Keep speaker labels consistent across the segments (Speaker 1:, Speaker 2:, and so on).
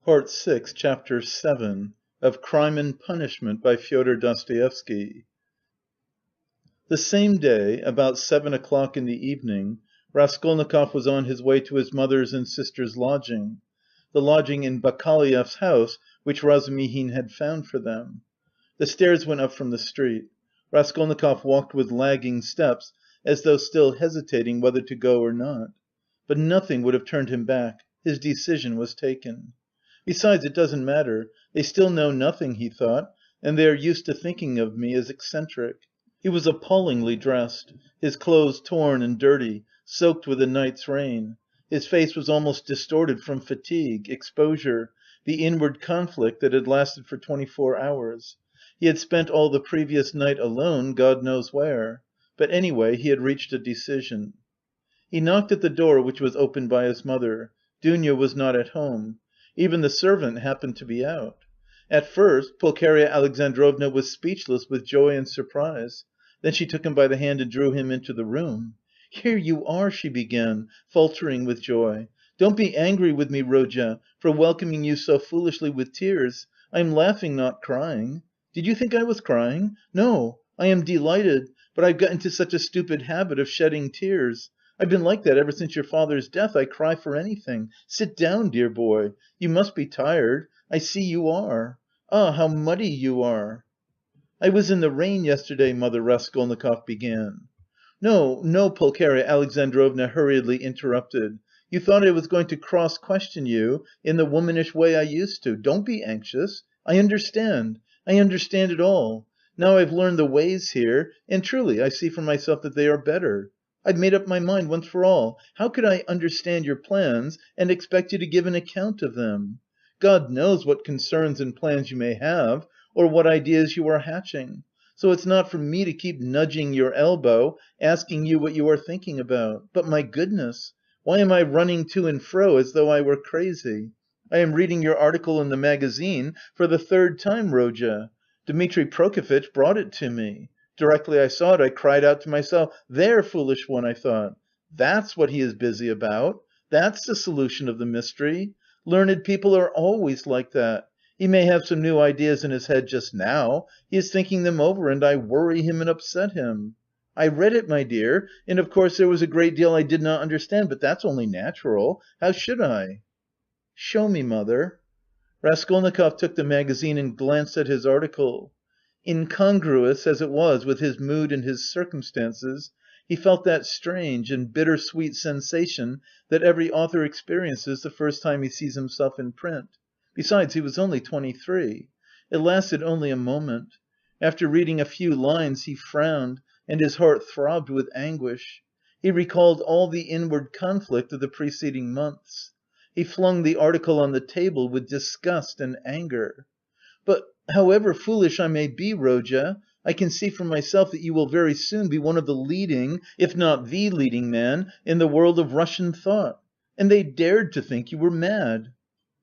Speaker 1: Part 6, Chapter 7 of Crime and Punishment by Fyodor Dostoevsky. The same day, about 7 o'clock in the evening, Raskolnikov was on his way to his mother's and sister's lodging, the lodging in Bakaleyev's house which Razumihin had found for them. The stairs went up from the street. Raskolnikov walked with lagging steps, as though still hesitating whether to go or not. But nothing would have turned him back. His decision was taken. Besides, it doesn't matter. They still know nothing, he thought, and they are used to thinking of me as eccentric. He was appallingly dressed, his clothes torn and dirty, soaked with a night's rain. His face was almost distorted from fatigue, exposure, the inward conflict that had lasted for 24 hours. He had spent all the previous night alone, God knows where. But anyway, he had reached a decision. He knocked at the door, which was opened by his mother. Dunya was not at home. Even the servant happened to be out. At first, Pulcheria Alexandrovna was speechless with joy and surprise. Then she took him by the hand and drew him into the room. "Here you are," she began, faltering with joy. "Don't be angry with me, Rodya, for welcoming you so foolishly with tears. I am laughing, not crying. Did you think I was crying? No, I am delighted, but I've got into such a stupid habit of shedding tears. I've been like that ever since your father's death. I cry for anything. Sit down, dear boy. You must be tired. I see you are. Ah, how muddy you are!" "I was in the rain yesterday, mother," Raskolnikov began. "No, no," Pulcheria Alexandrovna hurriedly interrupted. "You thought I was going to cross-question you in the womanish way I used to. Don't be anxious. I understand it all. Now I've learned the ways here, and truly I see for myself that they are better. I've made up my mind once for all. How could I understand your plans and expect you to give an account of them? God knows what concerns and plans you may have, or what ideas you are hatching. So it's not for me to keep nudging your elbow, asking you what you are thinking about. But my goodness! Why am I running to and fro as though I were crazy? I am reading your article in the magazine for the third time, Rodya. Dmitri Prokofitch brought it to me. Directly I saw it, I cried out to myself, 'There, foolish one,' I thought. 'That's what he is busy about. That's the solution of the mystery. Learned people are always like that. He may have some new ideas in his head just now. He is thinking them over and I worry him and upset him.' I read it, my dear, and of course there was a great deal I did not understand, but that's only natural. How should I?" "Show me, mother." Raskolnikov took the magazine and glanced at his article. Incongruous as it was with his mood and his circumstances, he felt that strange and bitter-sweet sensation that every author experiences the first time he sees himself in print. Besides, he was only 23. It lasted only a moment. After reading a few lines he frowned, and his heart throbbed with anguish. He recalled all the inward conflict of the preceding months. He flung the article on the table with disgust and anger. "But however foolish I may be, Rodya, I can see for myself that you will very soon be one of the leading, if not the leading man in the world of Russian thought. And they dared to think you were mad.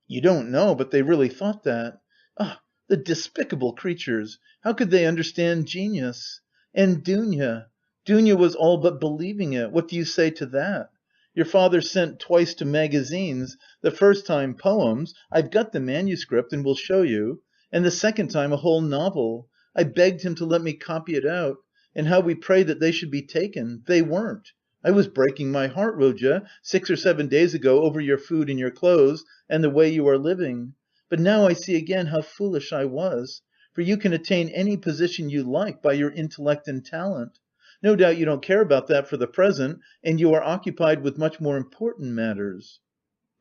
Speaker 1: You don't know, but they really thought that. Ah, the despicable creatures! How could they understand genius? And Dunya! Dunya was all but believing it. What do you say to that? Your father sent twice to magazines, the first time poems I've got the manuscript and will show you and the second time a whole novel. I begged him to let me copy it out, and how we prayed that they should be taken. They weren't. I was breaking my heart, Rodya, 6 or 7 days ago over your food and your clothes and the way you are living. But now I see again how foolish I was, for you can attain any position you like by your intellect and talent. No doubt you don't care about that for the present, and you are occupied with much more important matters."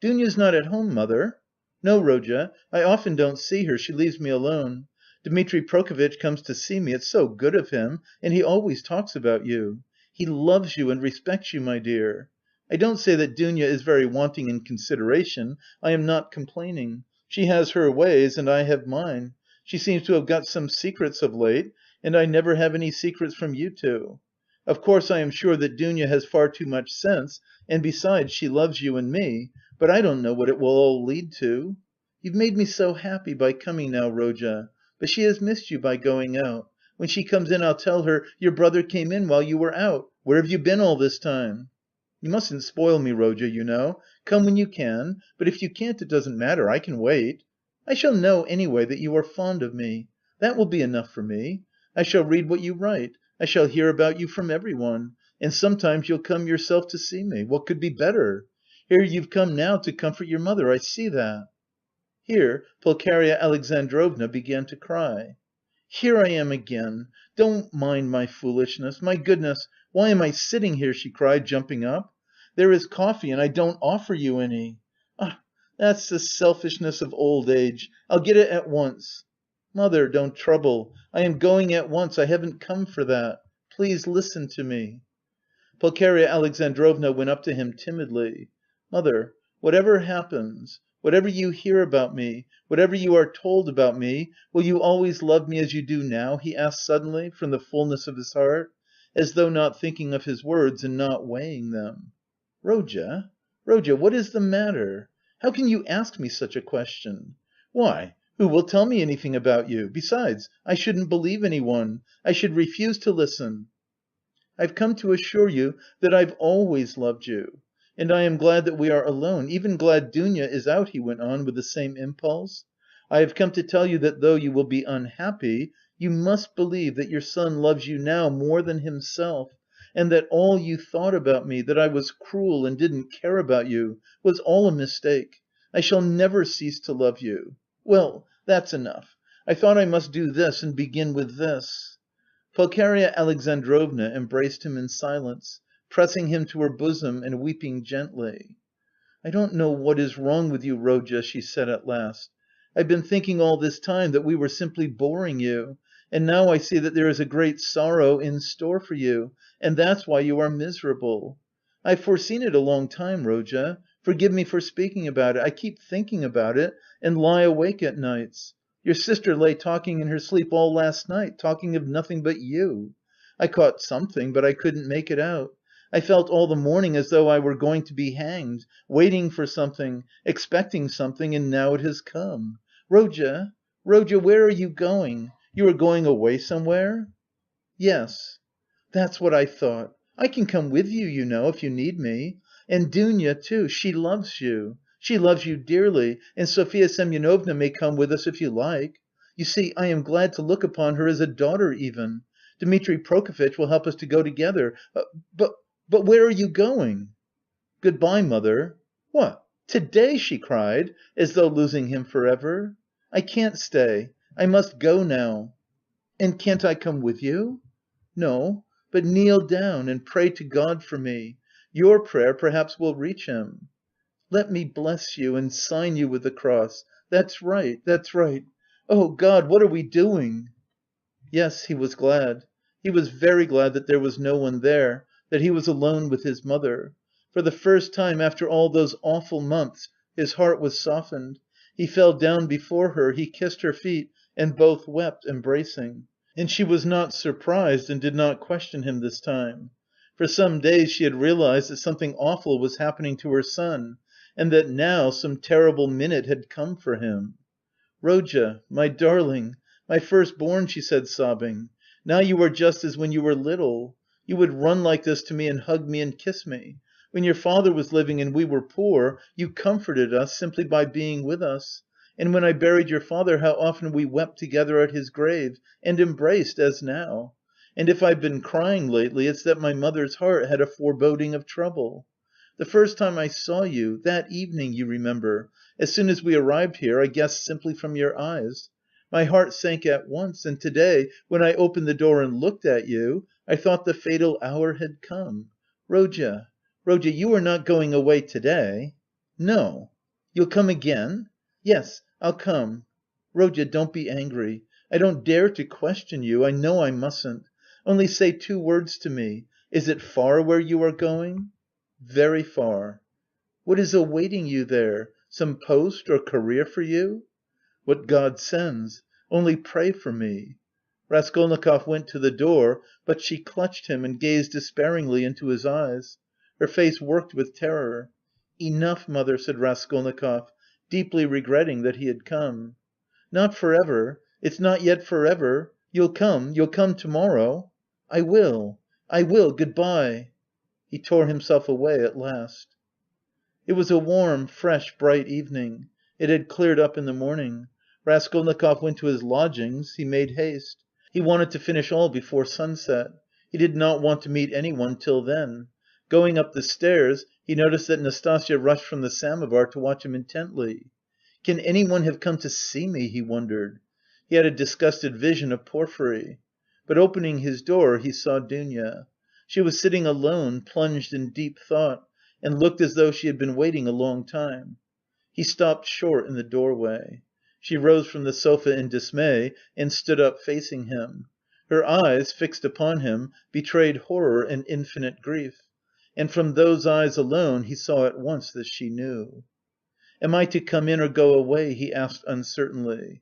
Speaker 1: "Dunya's not at home, mother." "No, Rodya, I often don't see her, she leaves me alone. Dmitri Prokofitch comes to see me, it's so good of him, and he always talks about you. He loves you and respects you, my dear. I don't say that Dunya is very wanting in consideration, I am not complaining. She has her ways and I have mine. She seems to have got some secrets of late, and I never have any secrets from you two. Of course I am sure that Dunya has far too much sense, and besides she loves you and me, but I don't know what it will all lead to. You've made me so happy by coming now, Rodya, but she has missed you by going out. When she comes in I'll tell her, 'Your brother came in while you were out. Where have you been all this time?'" You mustn't spoil me, Rodya, you know. Come when you can, but if you can't, it doesn't matter, I can wait. I shall know, anyway, that you are fond of me. That will be enough for me. I shall read what you write, I shall hear about you from everyone, and sometimes you'll come yourself to see me. What could be better? Here you've come now to comfort your mother, I see that." Here Pulcheria Alexandrovna began to cry. "Here I am again! Don't mind my foolishness! My goodness, why am I sitting here?" she cried, jumping up. "There is coffee and I don't offer you any. Ah, that's the selfishness of old age. I'll get it at once." "Mother, don't trouble. I am going at once. I haven't come for that. Please listen to me." Pulcheria Alexandrovna went up to him timidly. "Mother, whatever happens, whatever you hear about me, whatever you are told about me, will you always love me as you do now?" he asked suddenly, from the fullness of his heart, as though not thinking of his words and not weighing them. "Rodya, Rodya, what is the matter? How can you ask me such a question? Why, who will tell me anything about you? Besides, I shouldn't believe anyone. I should refuse to listen. I've come to assure you that I've always loved you. And I am glad that we are alone, even glad Dounia is out," he went on with the same impulse. "I have come to tell you that though you will be unhappy, you must believe that your son loves you now more than himself, and that all you thought about me, that I was cruel and didn't care about you, was all a mistake. I shall never cease to love you. Well, that's enough. I thought I must do this and begin with this." Pulcheria Alexandrovna embraced him in silence, pressing him to her bosom and weeping gently. "I don't know what is wrong with you, Rodya," she said at last. "I've been thinking all this time that we were simply boring you, and now I see that there is a great sorrow in store for you, and that's why you are miserable. I've foreseen it a long time, Rodya. Forgive me for speaking about it. I keep thinking about it and lie awake at nights. Your sister lay talking in her sleep all last night, talking of nothing but you. I caught something, but I couldn't make it out. I felt all the morning as though I were going to be hanged, waiting for something, expecting something, and now it has come. Rodya, Rodya, where are you going? You are going away somewhere?" "Yes." "That's what I thought. I can come with you, you know, if you need me. And Dounia, too, she loves you. She loves you dearly, and Sofya Semyonovna may come with us if you like. You see, I am glad to look upon her as a daughter even. Dmitri Prokofitch will help us to go together. But but where are you going?" "Good bye, mother." "What, to day?" she cried, as though losing him for ever. "I can't stay. I must go now." "And can't I come with you?" "No, but kneel down and pray to God for me. Your prayer perhaps will reach him." "Let me bless you and sign you with the cross. That's right, that's right. Oh, God, what are we doing?" Yes, he was glad. He was very glad that there was no one there, that he was alone with his mother. For the first time after all those awful months his heart was softened. He fell down before her, he kissed her feet, and both wept, embracing. And she was not surprised and did not question him this time. For some days she had realised that something awful was happening to her son, and that now some terrible minute had come for him. "Rodya, my darling, my firstborn," she said sobbing, "now you are just as when you were little. You would run like this to me and hug me and kiss me. When your father was living and we were poor, you comforted us simply by being with us. And when I buried your father, how often we wept together at his grave, and embraced, as now. And if I've been crying lately, it's that my mother's heart had a foreboding of trouble. The first time I saw you, that evening, you remember, as soon as we arrived here, I guessed simply from your eyes. My heart sank at once, and to-day, when I opened the door and looked at you, I thought the fatal hour had come. Rodya, Rodya, you are not going away to-day?" "No." "You'll come again?" "Yes, I'll come." "Rodya, don't be angry. I don't dare to question you, I know I mustn't. Only say 2 words to me. Is it far where you are going?" "Very far." "What is awaiting you there? Some post or career for you?" "What God sends. Only pray for me." Raskolnikov went to the door, but she clutched him and gazed despairingly into his eyes. Her face worked with terror. "Enough, mother," said Raskolnikov, deeply regretting that he had come. "Not for ever. It's not yet for ever. You'll come to morrow?" "I will. Good bye." He tore himself away at last. It was a warm, fresh, bright evening. It had cleared up in the morning. Raskolnikov went to his lodgings. He made haste. He wanted to finish all before sunset. He did not want to meet anyone till then. Going up the stairs, he noticed that Nastasya rushed from the samovar to watch him intently. "Can anyone have come to see me?" he wondered. He had a disgusted vision of Porfiry. But opening his door, he saw Dounia. She was sitting alone, plunged in deep thought, and looked as though she had been waiting a long time. He stopped short in the doorway. She rose from the sofa in dismay and stood up facing him. Her eyes, fixed upon him, betrayed horror and infinite grief. And from those eyes alone he saw at once that she knew. "Am I to come in or go away?" he asked uncertainly.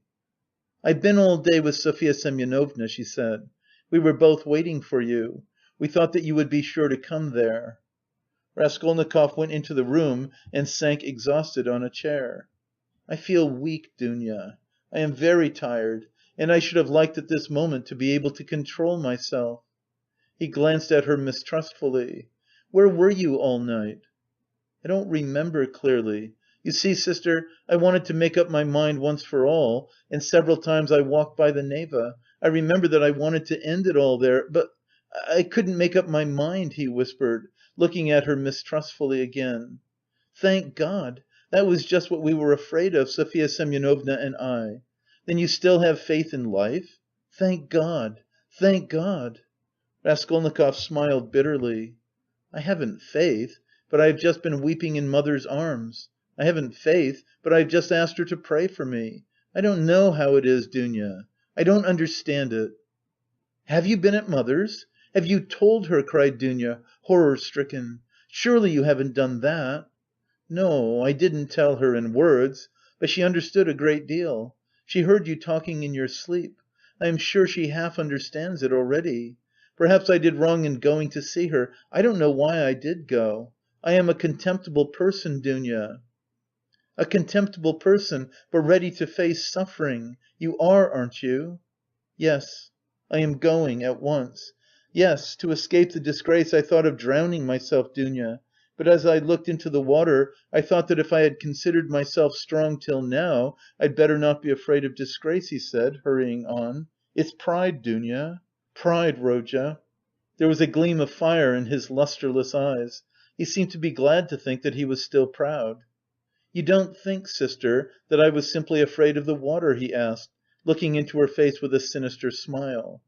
Speaker 1: "I've been all day with Sofya Semyonovna," she said. "We were both waiting for you. We thought that you would be sure to come there." Raskolnikov went into the room and sank exhausted on a chair. "I feel weak, Dounia. I am very tired, and I should have liked at this moment to be able to control myself." He glanced at her mistrustfully. "Where were you all night?" "I don't remember clearly. You see, sister, I wanted to make up my mind once for all, and several times I walked by the Neva. I remember that I wanted to end it all there, but I couldn't make up my mind," he whispered, looking at her mistrustfully again. "Thank God! That was just what we were afraid of, Sofya Semyonovna and I. Then you still have faith in life? Thank God! Thank God!" Raskolnikov smiled bitterly. "I haven't faith, but I have just been weeping in mother's arms. I haven't faith, but I have just asked her to pray for me. I don't know how it is, Dounia. I don't understand it." "Have you been at mother's? Have you told her?" cried Dounia, horror stricken. "Surely you haven't done that?" "No, I didn't tell her in words, but she understood a great deal. She heard you talking in your sleep. I am sure she half understands it already. Perhaps I did wrong in going to see her. I don't know why I did go. I am a contemptible person, Dounia." "A contemptible person, but ready to face suffering. You are, aren't you?" "Yes, I am going at once. Yes, to escape the disgrace I thought of drowning myself, Dounia, but as I looked into the water I thought that if I had considered myself strong till now, I'd better not be afraid of disgrace," he said, hurrying on. "It's pride, Dounia. Pride, Rodya." There was a gleam of fire in his lustreless eyes. He seemed to be glad to think that he was still proud. "You don't think, sister, that I was simply afraid of the water?" he asked, looking into her face with a sinister smile.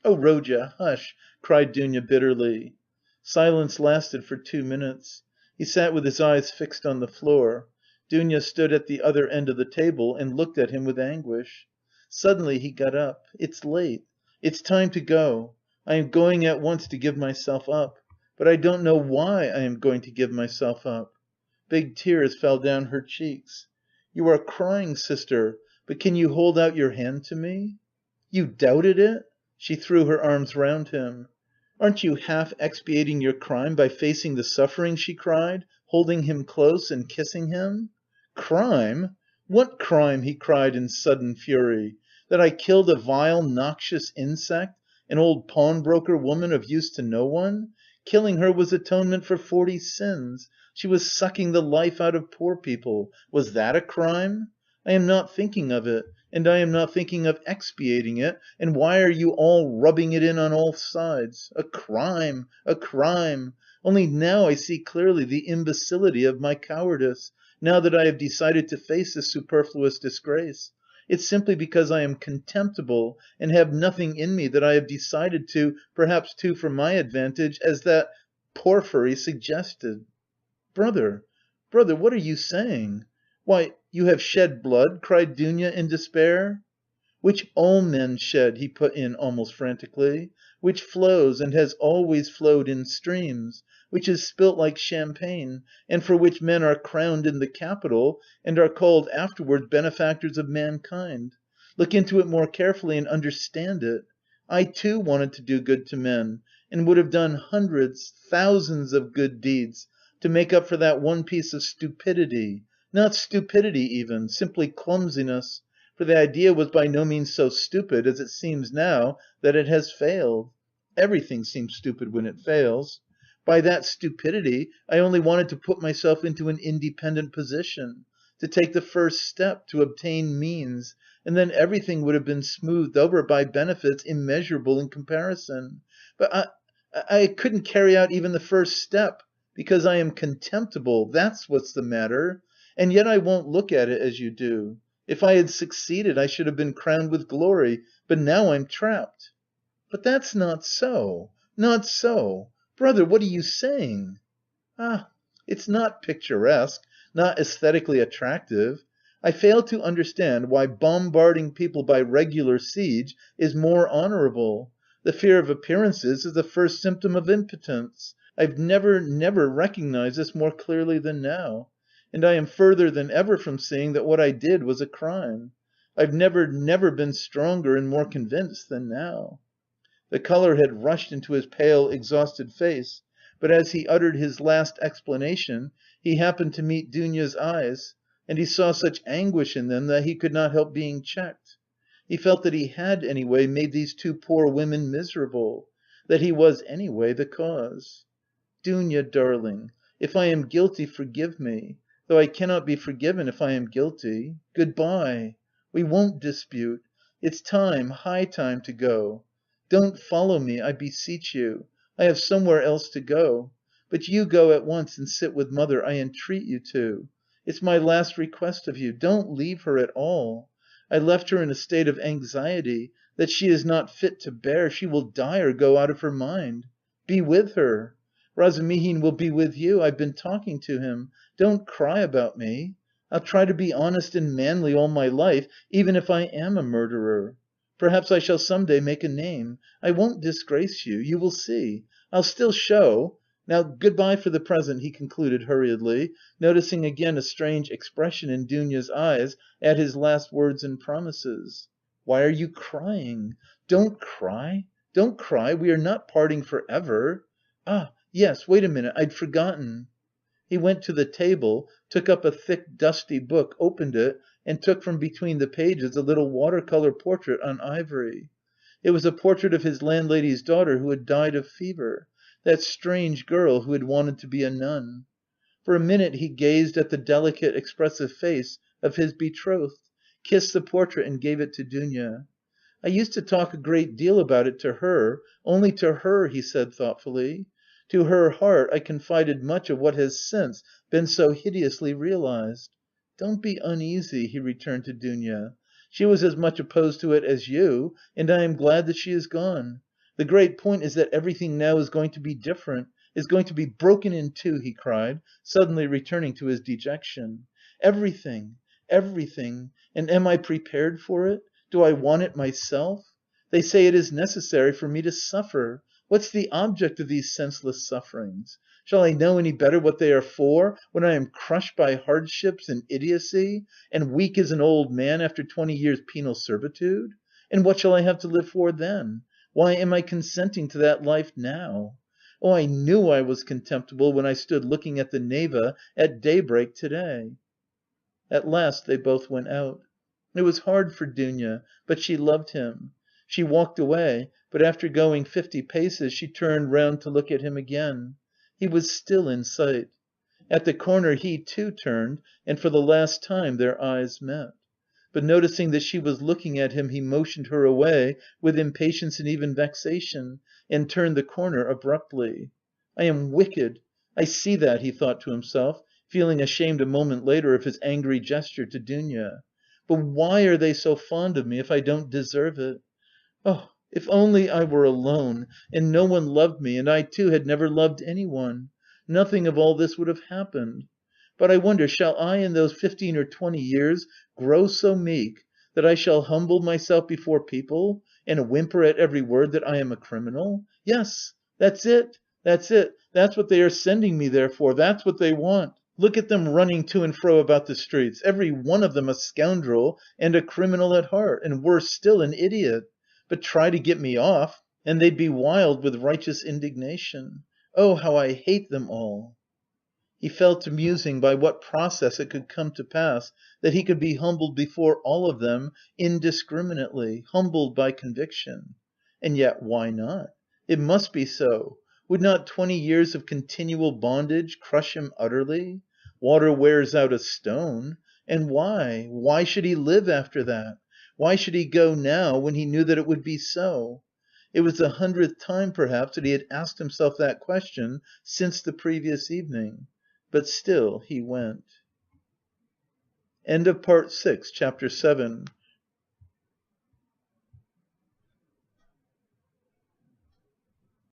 Speaker 1: "Oh, Rodya, hush!" cried Dounia bitterly. Silence lasted for 2 minutes. He sat with his eyes fixed on the floor. Dounia stood at the other end of the table and looked at him with anguish. Suddenly he got up. "It's late. It's time to go. I am going at once to give myself up. But I don't know why I am going to give myself up." Big tears fell down her cheeks. "You are crying, sister, but can you hold out your hand to me?" "You doubted it?" She threw her arms round him. "Aren't you half expiating your crime by facing the suffering?" she cried, holding him close and kissing him. "Crime? What crime?" he cried in sudden fury. "That I killed a vile, noxious insect, an old pawnbroker woman of use to no one? Killing her was atonement for 40 sins. She was sucking the life out of poor people. Was that a crime? I am not thinking of it, and I am not thinking of expiating it, and why are you all rubbing it in on all sides? A crime! A crime! Only now I see clearly the imbecility of my cowardice, now that I have decided to face this superfluous disgrace. It's simply because I am contemptible and have nothing in me that I have decided to, perhaps too for my advantage, as that Porfiry suggested." "Brother, brother, what are you saying? Why, you have shed blood?" cried Dounia in despair. "Which all men shed," he put in almost frantically, "which flows and has always flowed in streams, which is spilt like champagne, and for which men are crowned in the capital, and are called afterwards benefactors of mankind. Look into it more carefully and understand it. I too wanted to do good to men, and would have done hundreds, thousands of good deeds, to make up for that one piece of stupidity, not stupidity even, simply clumsiness, for the idea was by no means so stupid as it seems now that it has failed. Everything seems stupid when it fails. By that stupidity I only wanted to put myself into an independent position, to take the first step, to obtain means, and then everything would have been smoothed over by benefits immeasurable in comparison. But I couldn't carry out even the first step, because I am contemptible, that's what's the matter. And yet I won't look at it as you do. If I had succeeded, I should have been crowned with glory, but now I'm trapped. But that's not so, not so. Brother, what are you saying? Ah, it's not picturesque, not aesthetically attractive. I fail to understand why bombarding people by regular siege is more honourable. The fear of appearances is the first symptom of impotence. I've never recognised this more clearly than now. And I am further than ever from seeing that what I did was a crime. I've never been stronger and more convinced than now. The colour had rushed into his pale, exhausted face, but as he uttered his last explanation, he happened to meet Dunya's eyes, and he saw such anguish in them that he could not help being checked. He felt that he had, anyway, made these two poor women miserable, that he was, anyway, the cause. Dunya, darling, if I am guilty, forgive me, though I cannot be forgiven if I am guilty. Good-bye. We won't dispute. It's time, high time to go. Don't follow me, I beseech you. I have somewhere else to go. But you go at once and sit with mother, I entreat you to. It's my last request of you. Don't leave her at all. I left her in a state of anxiety that she is not fit to bear. She will die or go out of her mind. Be with her. Razumihin will be with you. I've been talking to him. Don't cry about me. I'll try to be honest and manly all my life, even if I am a murderer. Perhaps I shall some day make a name. I won't disgrace you. You will see. I'll still show... Now good-bye for the present," he concluded hurriedly, noticing again a strange expression in Dunya's eyes at his last words and promises. "Why are you crying? Don't cry, don't cry, we are not parting for ever. Ah, yes, wait a minute, I'd forgotten." He went to the table, took up a thick dusty book, opened it, and took from between the pages a little water‐colour portrait on ivory. It was a portrait of his landlady's daughter who had died of fever, that strange girl who had wanted to be a nun. For a minute he gazed at the delicate, expressive face of his betrothed, kissed the portrait and gave it to Dounia. "I used to talk a great deal about it to her, only to her," he said thoughtfully. "To her heart I confided much of what has since been so hideously realized." "Don't be uneasy," he returned to Dounia. "She was as much opposed to it as you, and I am glad that she is gone. The great point is that everything now is going to be different, is going to be broken in two," he cried, suddenly returning to his dejection. "Everything, everything, and am I prepared for it? Do I want it myself? They say it is necessary for me to suffer. What's the object of these senseless sufferings? Shall I know any better what they are for when I am crushed by hardships and idiocy, and weak as an old man after 20 years' penal servitude? And what shall I have to live for then? Why am I consenting to that life now? Oh, I knew I was contemptible when I stood looking at the Neva at daybreak to‐day." At last they both went out. It was hard for Dounia, but she loved him. She walked away, but after going 50 paces she turned round to look at him again. He was still in sight. At the corner he too turned, and for the last time their eyes met. But noticing that she was looking at him, he motioned her away with impatience and even vexation, and turned the corner abruptly. "I am wicked, I see that," he thought to himself, feeling ashamed a moment later of his angry gesture to Dounia. "But why are they so fond of me if I don't deserve it? Oh, if only I were alone, and no one loved me, and I too had never loved anyone! Nothing of all this would have happened. But I wonder, shall I in those 15 or 20 years grow so meek that I shall humble myself before people and whimper at every word that I am a criminal? Yes, that's it, that's it, that's what they are sending me there for, that's what they want. Look at them running to and fro about the streets, every one of them a scoundrel and a criminal at heart, and worse still, an idiot. But try to get me off, and they'd be wild with righteous indignation. Oh, how I hate them all!" He fell to musing by what process it could come to pass that he could be humbled before all of them indiscriminately, humbled by conviction. And yet why not? It must be so. Would not 20 years of continual bondage crush him utterly? Water wears out a stone. And why? Why should he live after that? Why should he go now, when he knew that it would be so? It was the 100th time, perhaps, that he had asked himself that question since the previous evening. But still he went. End of Part 6, Chapter 7.